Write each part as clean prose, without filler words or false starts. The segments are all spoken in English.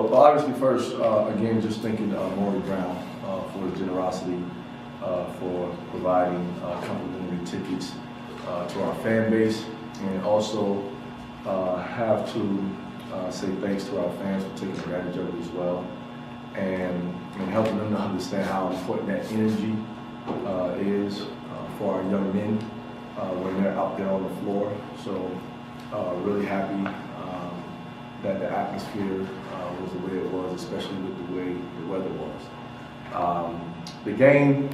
So obviously first, again, just thanking Maury Brown for his generosity, for providing complimentary tickets to our fan base, and also have to say thanks to our fans for taking advantage of it as well, and helping them to understand how important that energy is for our young men when they're out there on the floor. So really happy that the atmosphere was the way it was, especially with the way the weather was. The game,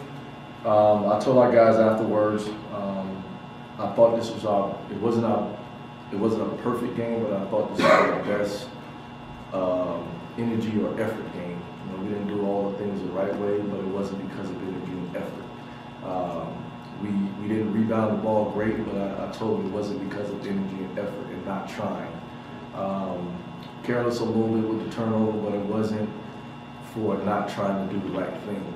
I told our guys afterwards, I thought this was it wasn't a perfect game, but I thought this was our best energy or effort game. You know, we didn't do all the things the right way, but it wasn't because of energy and effort. We didn't rebound the ball great, but I told them it wasn't because of energy and effort and not trying. Careless a little bit with the turnover, but it wasn't for not trying to do the right thing.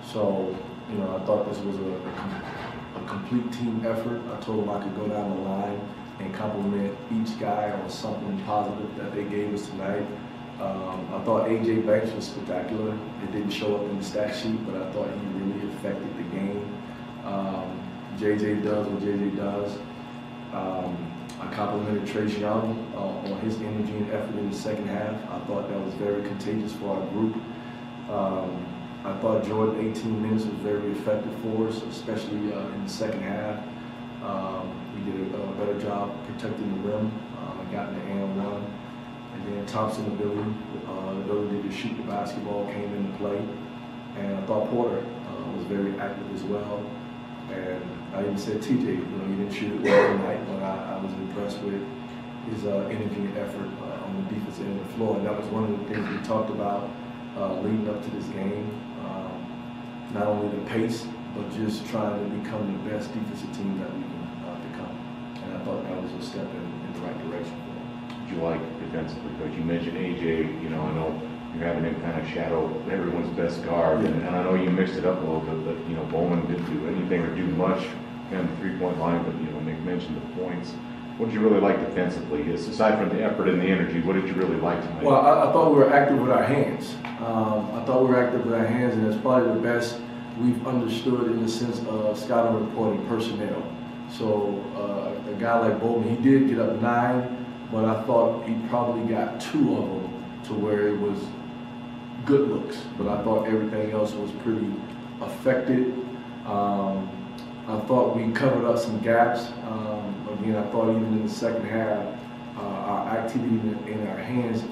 So, you know, I thought this was a complete team effort. I told them I could go down the line and compliment each guy on something positive that they gave us tonight. I thought A.J. Banks was spectacular. It didn't show up in the stat sheet, but I thought he really affected the game. J.J. does what J.J. does. I complimented Trace Young on his energy and effort in the second half. I thought that was very contagious for our group. I thought Jordan, 18 minutes, was very effective for us, especially in the second half. He did a better job protecting the rim and got in the and one. And then Thompson's ability to shoot the basketball came into play. And I thought Porter was very active as well. And I even said, TJ, you know, he didn't shoot it well tonight, but I was impressed with his energy and effort on the defensive end of the floor. And that was one of the things we talked about leading up to this game. Not only the pace, but just trying to become the best defensive team that we can become. And I thought that was a step in the right direction for them. Did you like defensively, Coach? You mentioned AJ, you know, I know you're having him kind of shadow everyone's best guard, yeah. And I know you mixed it up a little bit, but, you know, Bowman didn't do anything or do much on the three-point line, but, you know, Nick mentioned the points. What did you really like defensively? Aside from the effort and the energy, what did you really like tonight? Well, I thought we were active with our hands. I thought we were active with our hands, and it's probably the best we've understood in the sense of scouting reporting personnel. So a guy like Bowman, he did get up 9, but I thought he probably got 2 of them to where it was good looks. But I thought everything else was pretty affected. I thought we covered up some gaps. Again, I thought even in the second half, our activity in our hands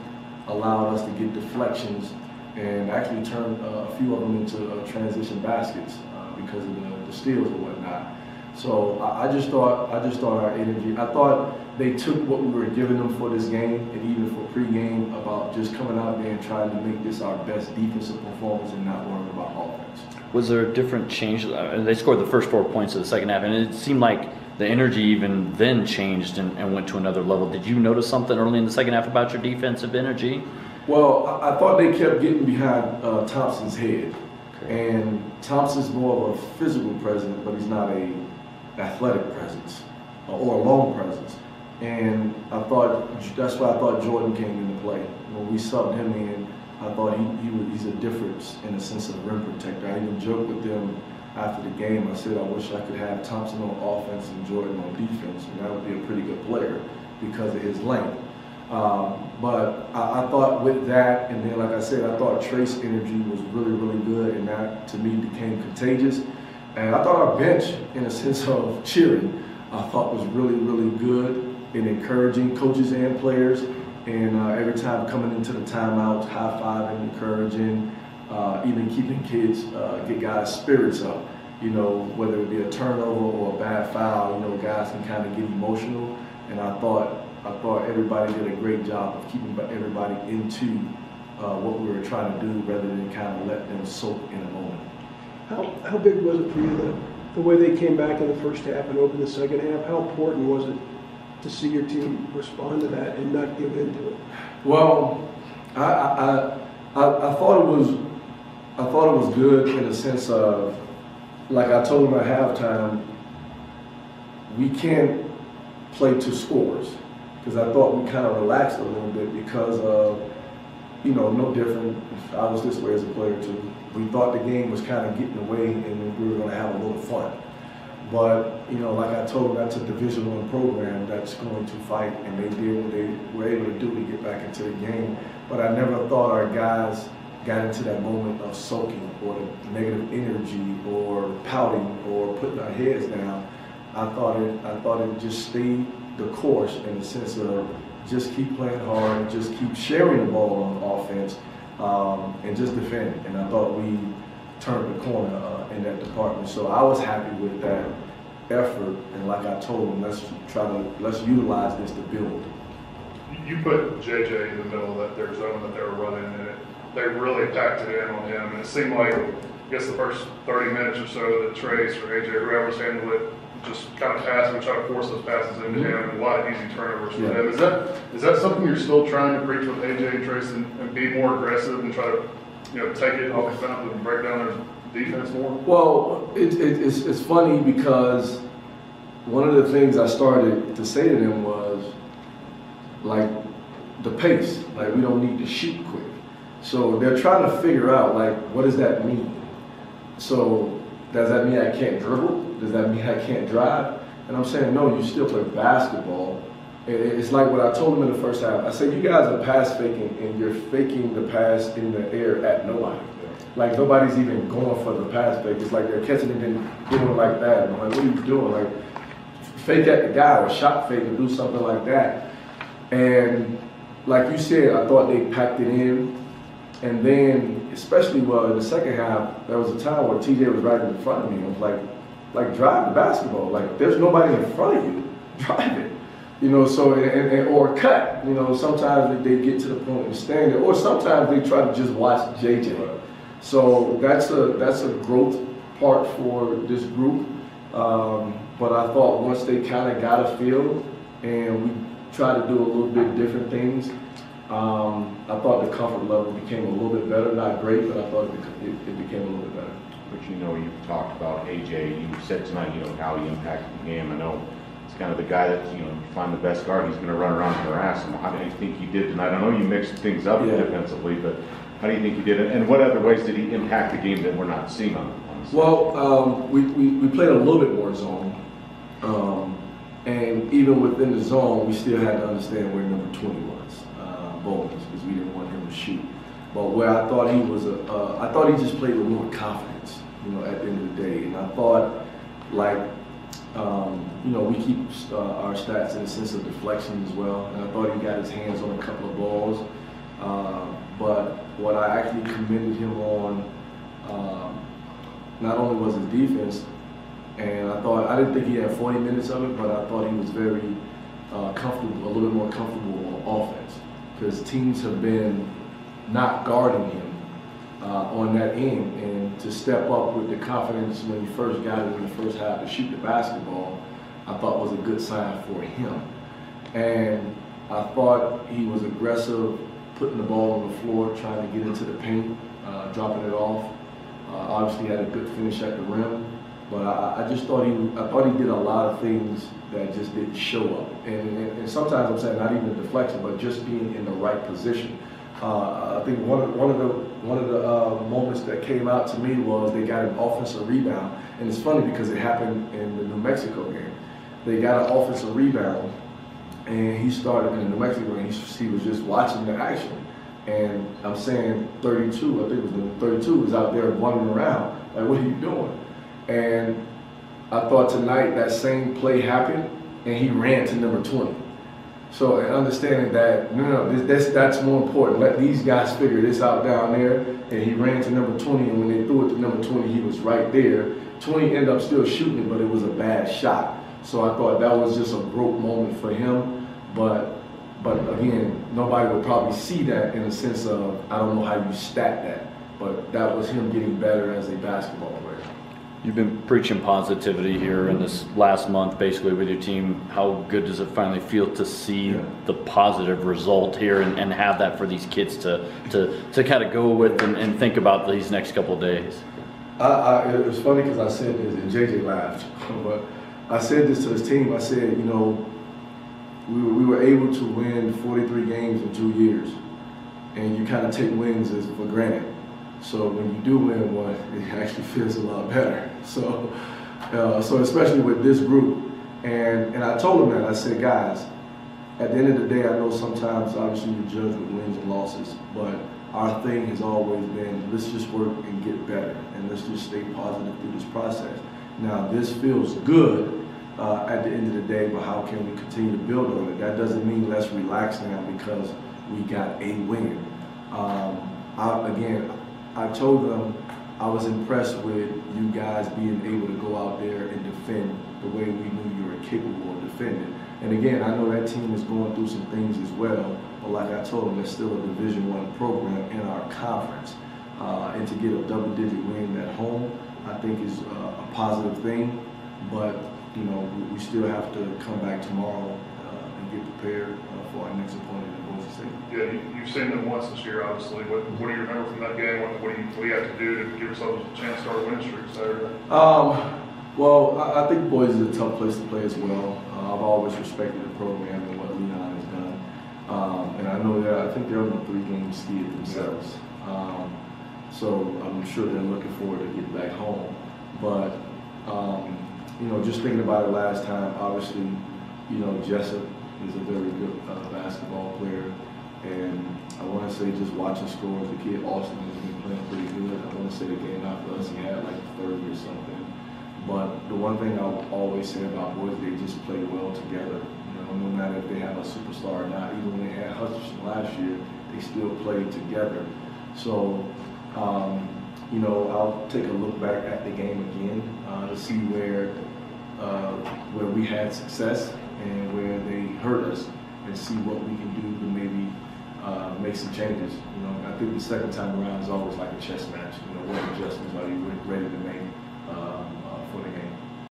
allowed us to get deflections and actually turn a few of them into transition baskets because of the steals and whatnot. So I just thought our energy. I thought they took what we were giving them for this game and even for pregame about just coming out there and trying to make this our best defensive performance and not worrying about offense. Was there a different change? They scored the first 4 points of the second half, and it seemed like the energy even then changed and went to another level. Did you notice something early in the second half about your defensive energy? Well, I thought they kept getting behind Thompson's head. Okay. And Thompson's more of a physical presence, but he's not a athletic presence or a long presence. And I thought that's why I thought Jordan came into play. When we subbed him in, I thought he's a difference in the sense of rim protector. I even joked with them after the game. I said I wish I could have Thompson on offense and Jordan on defense, and that would be a pretty good player because of his length. But I thought with that, and then like I said, I thought Trace's energy was really, really good, and that to me became contagious. And I thought our bench, in a sense of cheering, I thought was really, really good in encouraging coaches and players. And every time coming into the timeouts, high-fiving, encouraging, even keeping kids, get guys' spirits up. You know, whether it be a turnover or a bad foul, you know, guys can kind of get emotional. And I thought everybody did a great job of keeping everybody into what we were trying to do rather than kind of let them soak in a moment. How big was it for you, the way they came back in the first half and opened the second half? How important was it to see your team respond to that and not give in to it? Well, I thought it was good in the sense of, like I told them at halftime, we can't play to scores, because I thought we kind of relaxed a little bit because of you know, no different. I was this way as a player too. We thought the game was kind of getting away and we were going to have a little fun. But, you know, like I told them, that's a Division I program that's going to fight, and they did what they were able to do to get back into the game. But I never thought our guys got into that moment of sulking or the negative energy or pouting or putting our heads down. I thought it just stayed the course in the sense of just keep playing hard, just keep sharing the ball on offense, and just defend. And I thought we turned the corner in that department. So I was happy with that effort. And like I told them, let's utilize this to build. You put JJ in the middle of that their zone that they were running, and they really packed it in on him. And it seemed like, I guess the first 30 minutes or so that Trace or AJ, whoever's handled it, just kind of pass and try to force those passes into him, and a lot of easy turnovers for him. Is that something you're still trying to preach with AJ and Trace and be more aggressive and try to, you know, take it off the fountain and break down their defense more? Well, it's funny because one of the things I started to say to them was like the pace, like we don't need to shoot quick. So they're trying to figure out like what does that mean? So does that mean I can't dribble? Does that mean I can't drive? And I'm saying, no, you still play basketball. It's like what I told them in the first half. I said, you guys are pass faking, and you're faking the pass in the air at nobody. Like, nobody's even going for the pass fake. It's like they're catching it and doing it like that. I'm like, what are you doing? Like, fake at the guy or shot fake and do something like that. And like you said, I thought they packed it in. And then, especially in the second half, there was a time where TJ was right in front of me. I was like drive the basketball. Like, there's nobody in front of you. Drive it. You know, so, or cut. You know, sometimes they get to the point and stand there. Or sometimes they try to just watch JJ. So that's a growth part for this group. But I thought once they kind of got a feel and we tried to do a little bit different things, I thought the comfort level became a little bit better. Not great, but I thought it became a little bit better. But you know, you've talked about AJ. You said tonight, you know, how he impacted the game. I know it's kind of the guy that, you know, you find the best guard, he's going to run around and harass him. How do you think he did tonight? I know you mixed things up defensively, but how do you think he did it? And what other ways did he impact the game that we're not seeing on the Well, we played a little bit more zone. And even within the zone, we still had to understand where number 20 was, Bowles, because we didn't want him to shoot. But where I thought he was I thought he just played with more confidence, you know, at the end of the day. And I thought, like, you know, we keep our stats in the sense of deflection as well. And I thought he got his hands on a couple of balls. But what I actually commended him on, not only was his defense, and I didn't think he had 40 minutes of it, but I thought he was very comfortable, a little bit more comfortable on offense, because teams have been not guarding him on that end, and to step up with the confidence when he first got it in the first half to shoot the basketball, I thought was a good sign for him. And I thought he was aggressive, putting the ball on the floor, trying to get into the paint, dropping it off. Obviously had a good finish at the rim, but I just thought he did a lot of things that just didn't show up. And sometimes I'm saying not even a deflection, but just being in the right position. I think one of the moments that came out to me was they got an offensive rebound, and it's funny because it happened in the New Mexico game. They got an offensive rebound, and he started in the New Mexico game. He was just watching the action, and I'm saying 32. I think it was 32 was out there wandering around. Like, what are you doing? And I thought tonight that same play happened, and he ran to number 20. So, and understanding that, that's more important. Let these guys figure this out down there. And he ran to number 20, and when they threw it to number 20, he was right there. 20 ended up still shooting it, but it was a bad shot. So I thought that was just a growth moment for him. But again, nobody would probably see that in the sense of, I don't know how you stat that. But that was him getting better as a basketball player. You've been preaching positivity here in this last month, basically, with your team. How good does it finally feel to see the positive result here and have that for these kids to kind of go with and think about these next couple of days? It was funny because I said this, and JJ laughed, but I said this to his team. I said, you know, we were able to win 43 games in 2 years. and you kind of take wins as for granted. So when you do win one, it actually feels a lot better. So especially with this group, and I told them that, I said, guys, at the end of the day, I know sometimes obviously you judge with wins and losses, but our thing has always been, let's just work and get better, and let's just stay positive through this process. Now, this feels good at the end of the day, but how can we continue to build on it? That doesn't mean let's relax now because we got a win. I told them I was impressed with you guys being able to go out there and defend the way we knew you were capable of defending. And again, I know that team is going through some things as well, but like I told them, it's still a Division I program in our conference. And to get a double-digit win at home, I think is a positive thing. But, you know, we still have to come back tomorrow and get prepared for our next opponent in Boise State. Yeah, you've seen them once this year, obviously. What do you remember from that game? What do you have to do to give yourselves a chance to start a winning streak Saturday? Well, I think Boise is a tough place to play as well. I've always respected the program and what Leon has done. And I know that I think they're on a 3-game skid themselves. So I'm sure they're looking forward to get back home. But, you know, just thinking about it last time, obviously, you know, Jessup is a very good basketball player. And I want to say just watching scores, the kid Austin has been playing pretty good. I want to say the game after us, he had like 30 or something. But the one thing I'll always say about boys, they just play well together. You know, no matter if they have a superstar or not, even when they had Hutchinson last year, they still played together. So, you know, I'll take a look back at the game again to see where we had success and where they hurt us, and see what we can do to maybe make some changes. You know, I think the second time around is always like a chess match. You know, what adjustments are you ready to make?